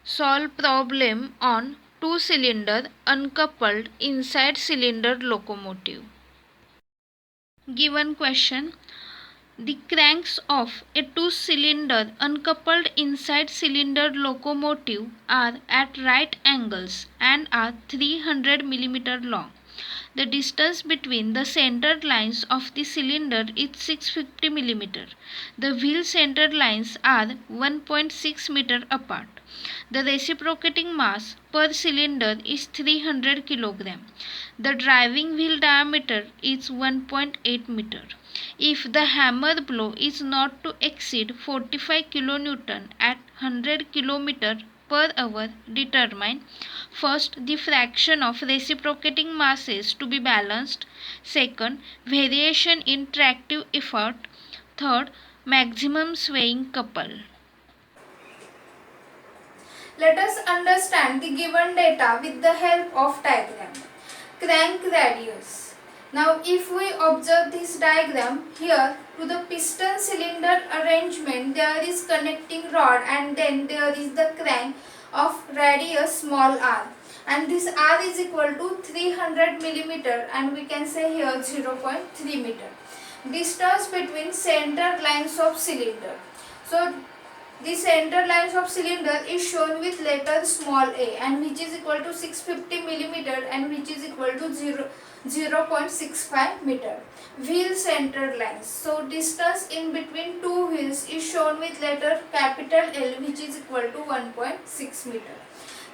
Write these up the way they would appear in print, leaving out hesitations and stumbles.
Solve problem on two-cylinder uncoupled inside cylinder locomotive. Given question: the cranks of a two-cylinder uncoupled inside cylinder locomotive are at right angles and are 300 mm long. The distance between the centered lines of the cylinder is 650 mm. The wheel centered lines are 1.6 meter apart. The reciprocating mass per cylinder is 300 kg. The driving wheel diameter is 1.8 meter. If the hammer blow is not to exceed 45 kN at 100 km per hour, determine: first, the fraction of reciprocating masses to be balanced; second, variation in tractive effort; third, maximum swaying couple. Let us understand the given data with the help of diagram. Crank radius. Now if we observe this diagram, here to the piston cylinder arrangement there is connecting rod and then there is the crank of radius small r, and this r is equal to 300 mm and we can say here 0.3 meter. Distance between center lines of cylinder. So the center lines of cylinder is shown with letter small a and which is equal to 650 mm and which is equal to 0.65 meter. Wheel center lines. So distance in between two wheels is shown with letter capital L which is equal to 1.6 meter.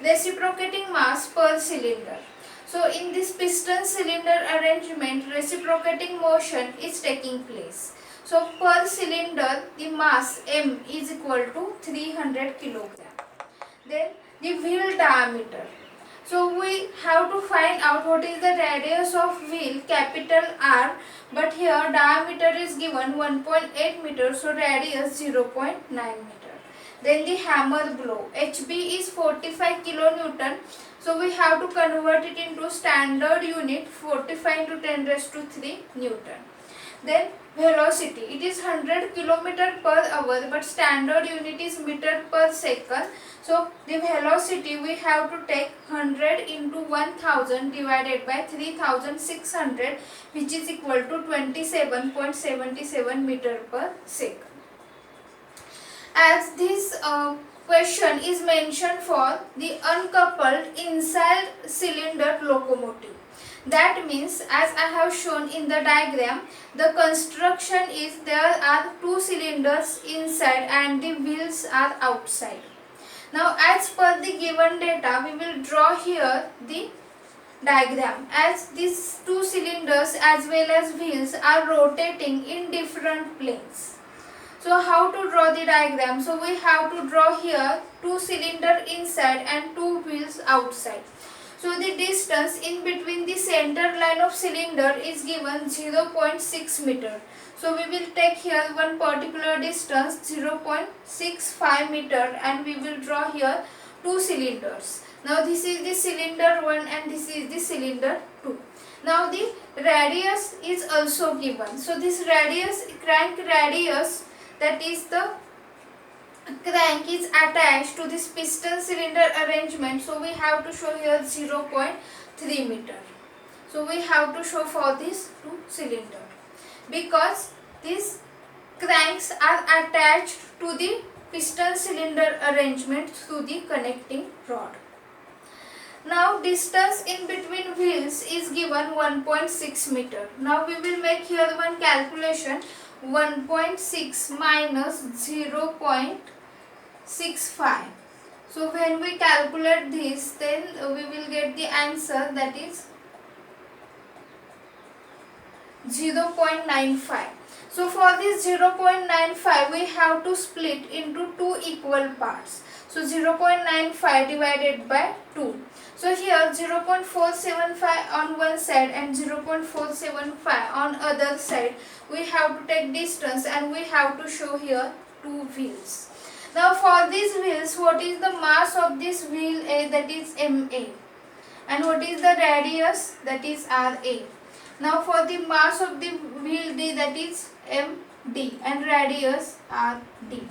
Reciprocating mass per cylinder. So in this piston cylinder arrangement, reciprocating motion is taking place. So per cylinder the mass M is equal to 300 kg. Then the wheel diameter. So we have to find out what is the radius of wheel capital R, but here diameter is given 1.8 meter, so radius 0.9 meter. Then the hammer blow. HB is 45 kilonewton. So we have to convert it into standard unit 45 into 10 raised to 3 Newton. Then velocity, it is 100 km per hour but standard unit is meter per second. So the velocity we have to take 100 into 1000 divided by 3600 which is equal to 27.77 meter per second. As this question is mentioned for the uncoupled inside cylinder locomotive. That means, as I have shown in the diagram, the construction is there are two cylinders inside and the wheels are outside. Now as per the given data, we will draw here the diagram, as these two cylinders as well as wheels are rotating in different planes. So how to draw the diagram? So we have to draw here two cylinder inside and two wheels outside. So the distance in between the center line of cylinder is given 0.6 meter. So we will take here one particular distance 0.65 meter and we will draw here two cylinders. Now this is the cylinder 1 and this is the cylinder 2. Now the radius is also given. So this radius, crank radius, that is the crank is attached to this piston cylinder arrangement, so we have to show here 0.3 meter. So we have to show for this two cylinder because these cranks are attached to the piston cylinder arrangement through the connecting rod. Now distance in between wheels is given 1.6 meter. Now we will make here one calculation. 1.6 minus 0.65. So when we calculate this, then we will get the answer, that is 0.95. So for this 0.95 we have to split into two equal parts. So 0.95 divided by 2. So here 0.475 on one side and 0.475 on other side. We have to take distance and we have to show here two wheels. Now for these wheels, what is the mass of this wheel A, that is MA, and what is the radius, that is RA. Now for the mass of the wheel D, that is MD, and radius RD.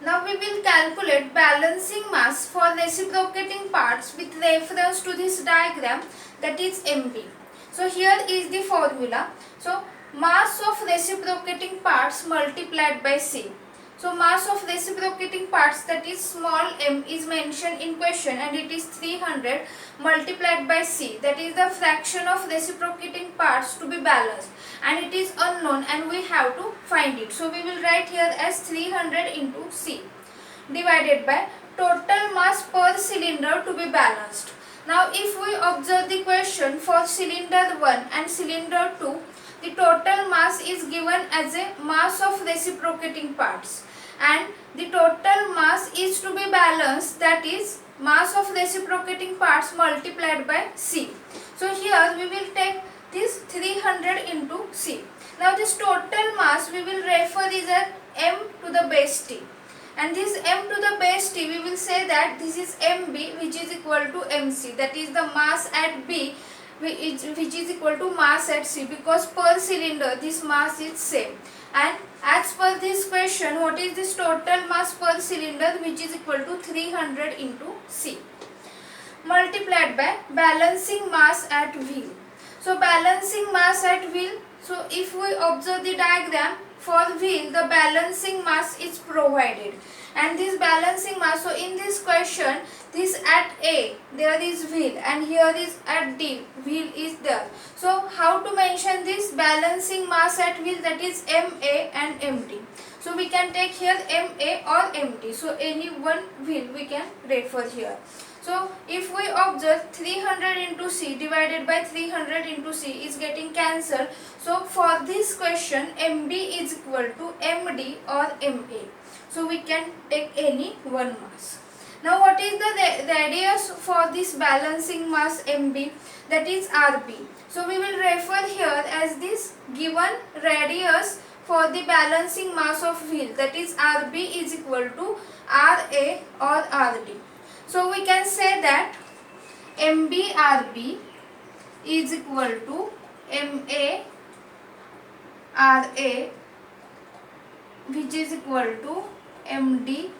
Now we will calculate balancing mass for reciprocating parts with reference to this diagram, that is MB. So here is the formula. So mass of reciprocating parts multiplied by C. So mass of reciprocating parts, that is small m, is mentioned in question and it is 300 multiplied by C, that is the fraction of reciprocating parts to be balanced, and it is unknown and we have to find it. So we will write here as 300 into C divided by total mass per cylinder to be balanced. Now if we observe the question for cylinder 1 and cylinder 2, the total mass is given as a mass of reciprocating parts and the total mass is to be balanced, that is mass of reciprocating parts multiplied by C. So here we will take this 300 into C. Now this total mass we will refer is as m to the base t, and this m to the base t we will say that this is mb, which is equal to mc, that is the mass at B which is equal to mass at C, because per cylinder this mass is same. And as per this question, what is this total mass per cylinder, which is equal to 300 into C multiplied by balancing mass at wheel. So balancing mass at wheel, so if we observe the diagram for wheel, the balancing mass is provided, and this balancing mass, so in this question this at A there is wheel and here is at D wheel is there. So how to mention this balancing mass at wheel, that is MA and MD. So we can take here MA or MD, so any one wheel we can refer here. So if we observe 300 into C divided by 300 into C is getting cancelled. So for this question MB is equal to MD or MA. So we can take any one mass. Now what is the radius for this balancing mass MB, that is RB. So we will refer here as this given radius for the balancing mass of wheel, that is RB is equal to RA or RD. So we can say that MBRB is equal to MARA, which is equal to MDRB.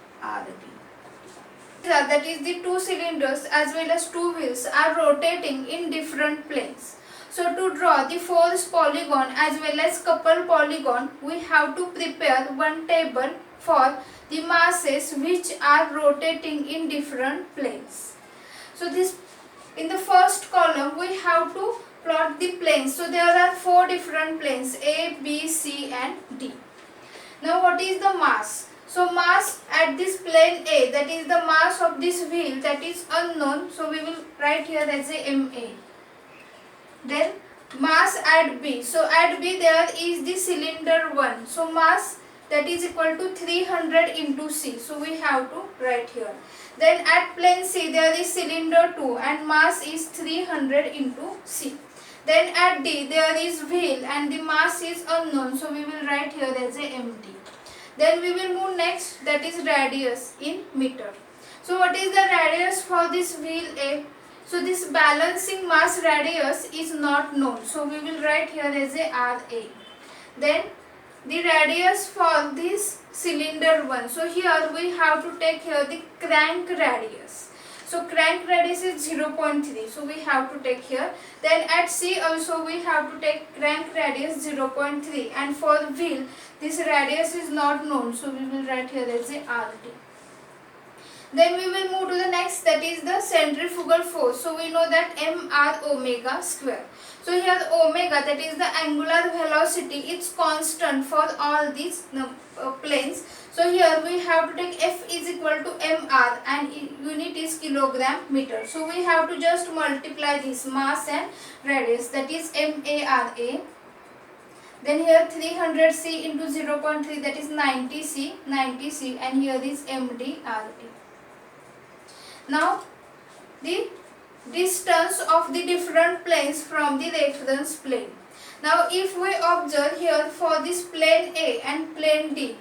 That is the two cylinders as well as two wheels are rotating in different planes. So to draw the force polygon as well as couple polygon, we have to prepare one table for the masses which are rotating in different planes. So this, in the first column we have to plot the planes. So there are four different planes, A, B, C and D. Now what is the mass? So mass at this plane A, that is the mass of this wheel, that is unknown. So we will write here as a MA. Then mass at B. So at B there is the cylinder 1. So mass, that is equal to 300 into C. So we have to write here. Then at plane C there is cylinder 2 and mass is 300 into C. Then at D there is wheel and the mass is unknown. So we will write here as a MD. Then we will move next, that is radius in meter. So what is the radius for this wheel A? So this balancing mass radius is not known. So we will write here as a RA. Then the radius for this cylinder 1. So here we have to take here the crank radius. So crank radius is 0.3. So we have to take here. Then at C also we have to take crank radius 0.3. And for wheel this radius is not known. So we will write here as a RD. Then we will move to the next, that is the centrifugal force. So we know that mR omega square. So here omega, that is the angular velocity, it's constant for all these planes. So here we have to take F is equal to mR and unit is kilogram meter. So we have to just multiply this mass and radius, that is MARA. Then here 300C into 0.3, that is 90C, and here is MDRT. Now the distance of the different planes from the reference plane. Now if we observe here for this plane A and plane D,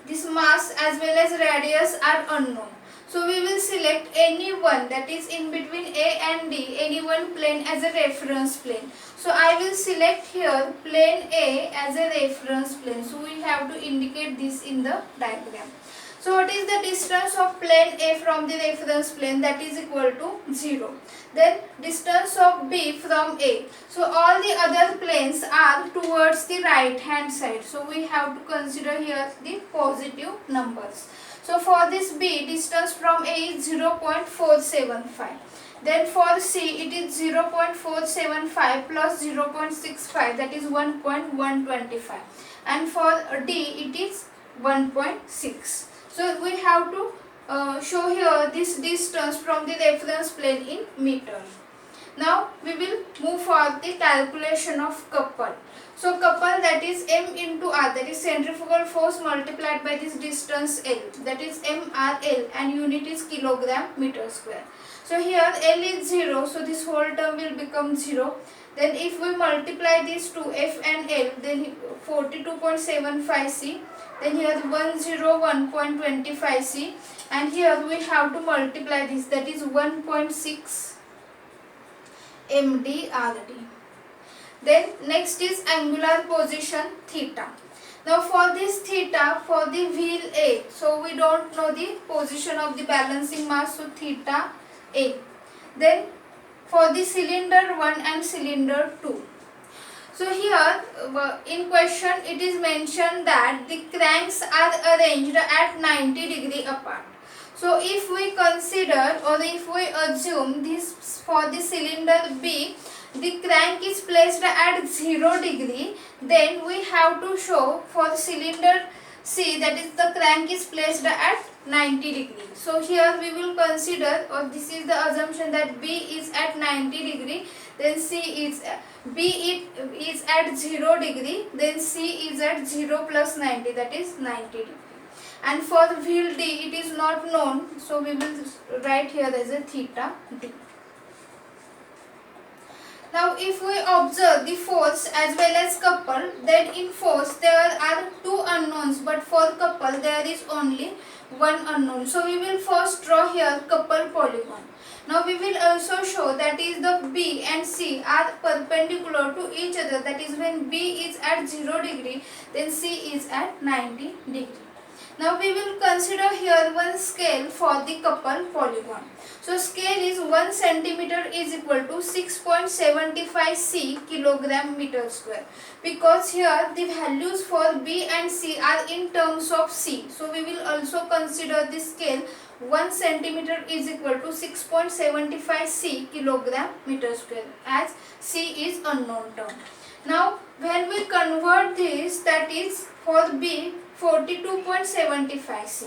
this mass as well as radius are unknown. So we will select any one, that is in between A and D, any one plane as a reference plane. So I will select here plane A as a reference plane. So we have to indicate this in the diagram. So what is the distance of plane A from the reference plane? That is equal to 0. Then distance of B from A. So all the other planes are towards the right hand side. So we have to consider here the positive numbers. So for this B, distance from A is 0.475. Then for C, it is 0.475 plus 0.65, that is 1.125. And for D, it is 1.6. So we have to show here this distance from the reference plane in meter. Now we will move for the calculation of couple. So couple, that is M into R, that is centrifugal force multiplied by this distance L, that is MRL, and unit is kilogram meter square. So here L is 0, so this whole term will become 0. Then if we multiply these two, F and L, then 42.75 C, then here 101.25 C, and here we have to multiply this, that is 1.6 MDRD. Then next is angular position theta. Now for this theta, for the wheel A, so we don't know the position of the balancing mass, so theta A. Then for the cylinder 1 and cylinder 2. So here in question it is mentioned that the cranks are arranged at 90 degree apart. So if we consider, or if we assume this for the cylinder B, the crank is placed at 0 degree, then we have to show for the cylinder C, that is the crank is placed at 90 degree. So here we will consider, or this is the assumption that B is at 90 degree, then B is at 0 degree, then C is at 0 plus 90, that is 90 degree. And for the wheel D, it is not known, so we will write here as a theta D. Now if we observe the force as well as couple, then in force there are two unknowns, but for couple there is only one unknown. So we will first draw here couple polygon. Now we will also show that is the B and C are perpendicular to each other, that is when B is at 0 degree, then C is at 90 degree. Now we will consider here one scale for the couple polygon. So scale is 1 centimeter is equal to 6.75 C kilogram meter square, because here the values for B and C are in terms of C. So we will also consider the scale 1 centimeter is equal to 6.75 C kilogram meter square, as C is unknown term. Now when we convert this, that is for B 42.75 C.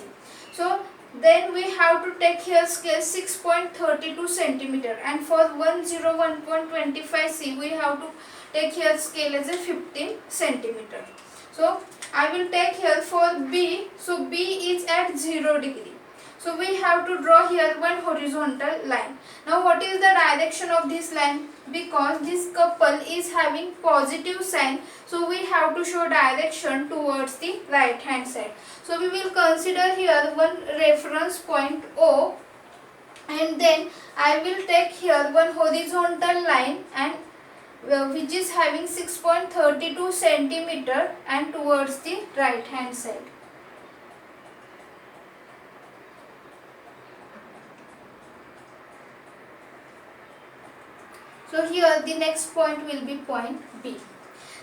So then we have to take here scale 6.32 centimeter, and for 101.25 C we have to take here scale as a 15 centimeter. So I will take here for B, so B is at 0 degree. So we have to draw here one horizontal line. Now what is the direction of this line? Because this couple is having positive sign, so we have to show direction towards the right hand side. So we will consider here one reference point O, and then I will take here one horizontal line, and which is having 6.32 centimeter and towards the right hand side. So here the next point will be point B.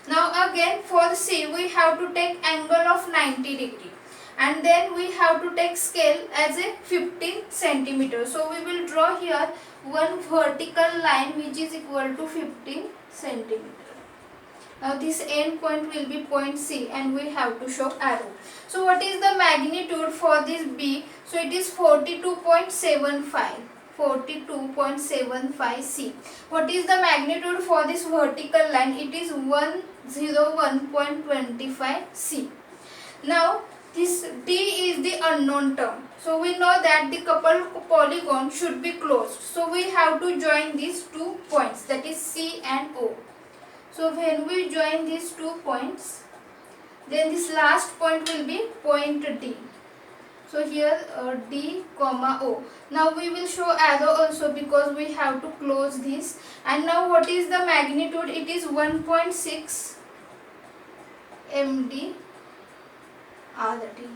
Now again for C we have to take angle of 90 degree, and then we have to take scale as a 15 centimeter. So we will draw here one vertical line which is equal to 15 centimeter. Now this end point will be point C, and we have to show arrow. So what is the magnitude for this B? So it is 42.75. 42.75 C. What is the magnitude for this vertical line? It is 101.25 C. Now this D is the unknown term. So we know that the coupled polygon should be closed. So we have to join these two points, that is C and O. So when we join these 2 points, then this last point will be point D. So here D, comma O. Now we will show arrow also, because we have to close this. And now what is the magnitude? It is 1.6 MD RD.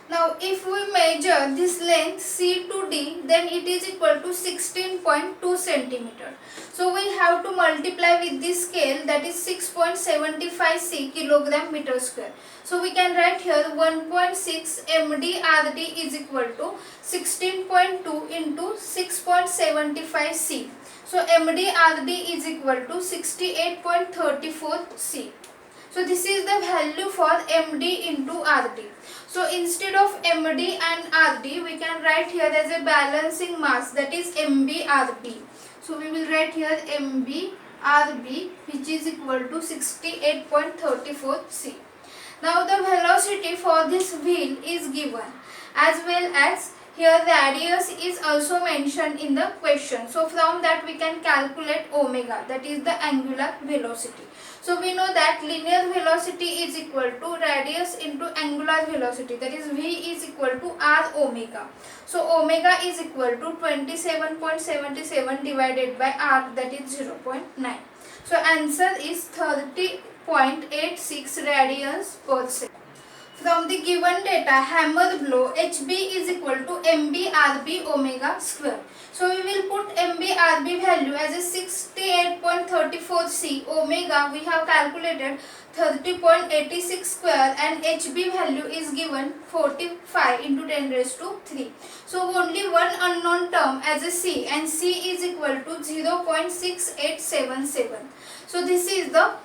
Now if we measure this length C to D, then it is equal to 16.2 centimeter. So we have to multiply with this scale, that is 6.75 C kilogram meter square. So we can write here 1.6 MDRD is equal to 16.2 into 6.75 C. So MDRD is equal to 68.34 C. So this is the value for MD into RD. So instead of MD and RD, we can write here as a balancing mass, that is MBRB. So we will write here MBRB, which is equal to 68.34 C. Now the velocity for this wheel is given, as well as here radius is also mentioned in the question. So from that we can calculate omega, that is the angular velocity. So we know that linear velocity is equal to radius into angular velocity, that is V is equal to R omega. So omega is equal to 27.77 divided by R, that is 0.9. So answer is 30.86 radians per second. From the given data, hammer blow HB is equal to MBRB omega square. So we will put MBRB value as a 68.34 C. Omega we have calculated 30.86 square, and HB value is given 45 into 10 raised to 3. So only one unknown term as a C, and C is equal to 0.6877. So this is the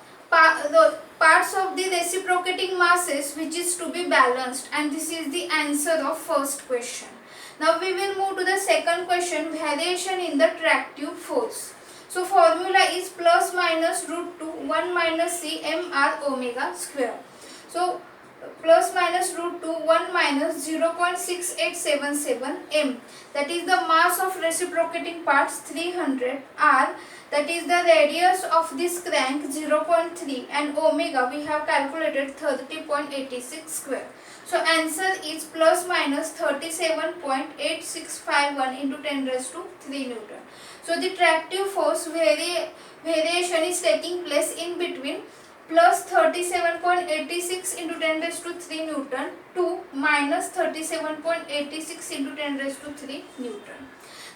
parts of the reciprocating masses which is to be balanced, and this is the answer of first question. Now we will move to the second question, variation in the tractive force. So formula is plus minus root 2 1 minus C mr omega square. So plus minus root 2 1 minus 0.6877 m, that is the mass of reciprocating parts 300, r, that is the radius of this crank 0.3, and omega we have calculated 30.86 square. So answer is plus minus 37.8651 into 10 raised to 3 Newton. So the tractive force variation is taking place in between plus 37.86 into 10 raised to 3 Newton to minus 37.86 into 10 raised to 3 Newton.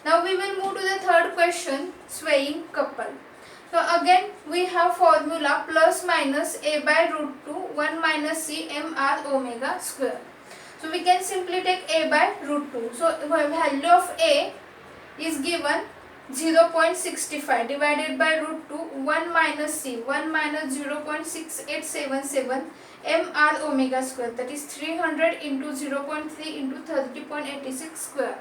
Now we will move to the third question, swaying couple. So again we have formula plus minus a by root 2 1 minus C mr omega square. So we can simply take a by root 2. So value of a is given 0.65 divided by root 2 1 minus C 1 minus 0.6877 mr omega square, that is 300 into 0.3 into 30.86 square.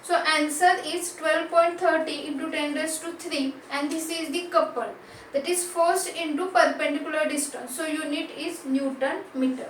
So answer is 12.30 into 10 raised to 3, and this is the couple, that is force into perpendicular distance. So unit is Newton meter.